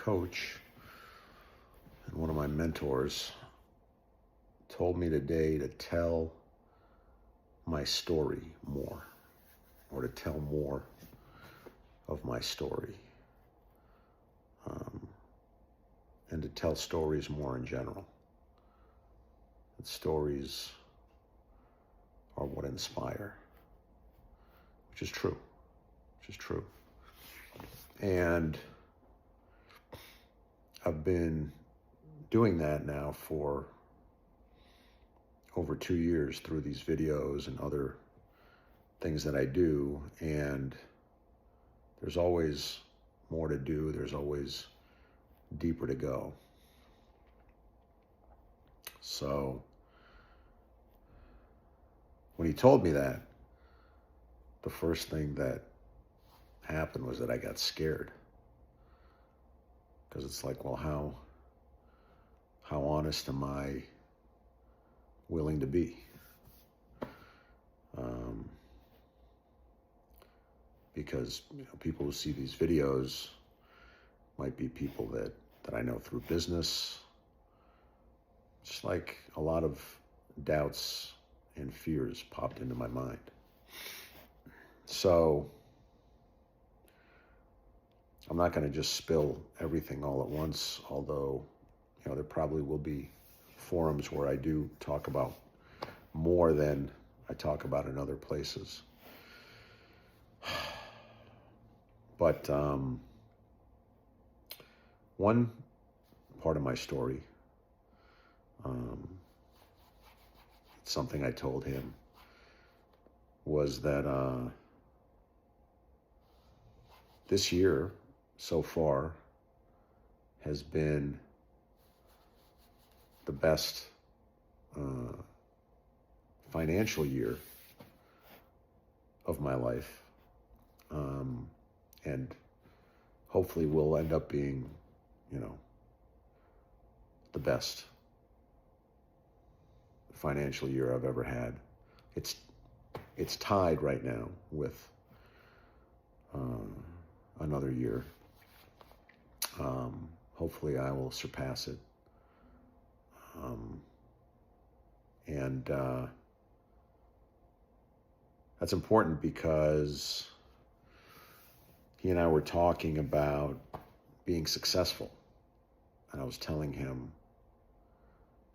coach and one of my mentors told me today to tell my story more, or to tell more of my story, and to tell stories more in general. And stories are what inspire, which is true, And I've been doing that now for over 2 years through these videos and other things that I do. And there's always more to do. There's always deeper to go. So when he told me that, the first thing that happened was that I got scared. Because it's like, well, how honest am I willing to be? Because people who see these videos might be people that I know through business. Just like a lot of doubts and fears popped into my mind. So I'm not going to just spill everything all at once, although, there probably will be forums where I do talk about more than I talk about in other places. But one part of my story, something I told him, was that this year so far has been the best financial year of my life, and hopefully will end up being, the best financial year I've ever had. It's tied right now with another year. Hopefully I will surpass it. And that's important because he and I were talking about being successful. And I was telling him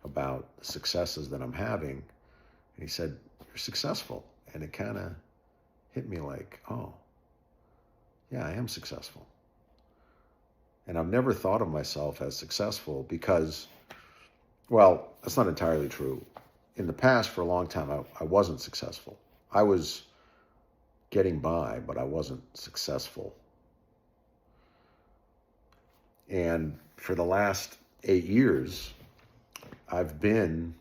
about the successes that I'm having. And he said, "You're successful." And it kind of hit me like, oh, yeah, I am successful. And I've never thought of myself as successful because, well, that's not entirely true. In the past, for a long time, I wasn't successful. I was getting by, but I wasn't successful. And for the last 8 years, I've been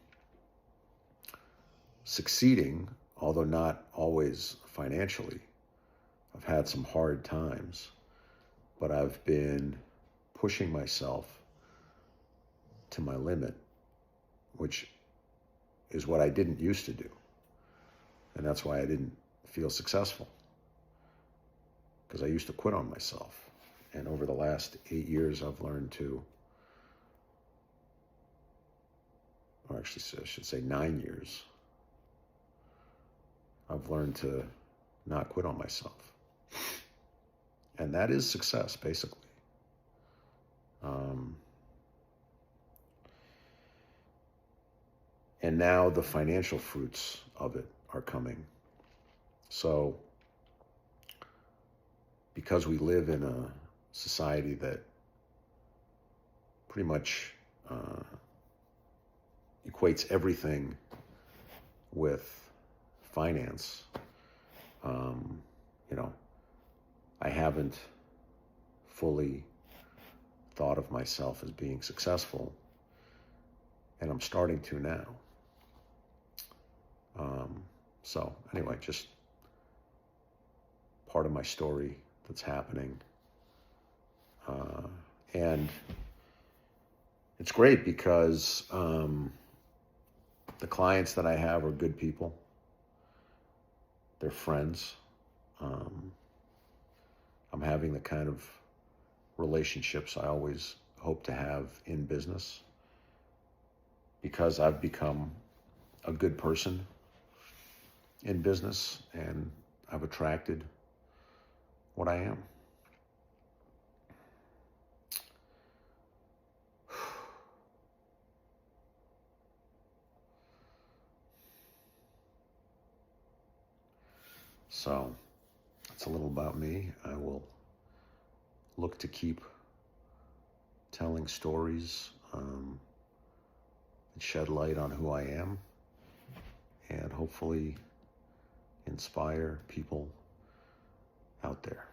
succeeding, although not always financially. I've had some hard times, but I've been pushing myself to my limit, which is what I didn't used to do. And that's why I didn't feel successful, because I used to quit on myself. And over the last 8 years, I've learned to, or actually I should say 9 years, I've learned to not quit on myself. And that is success, basically. And now the financial fruits of it are coming. So, because we live in a society that pretty much equates everything with finance, I haven't fully thought of myself as being successful, and I'm starting to now. So anyway, just part of my story that's happening. And it's great because the clients that I have are good people. They're friends. I'm having the kind of relationships I always hope to have in business, because I've become a good person in business and I've attracted what I am. So that's a little about me. I will look to keep telling stories and shed light on who I am, and hopefully inspire people out there.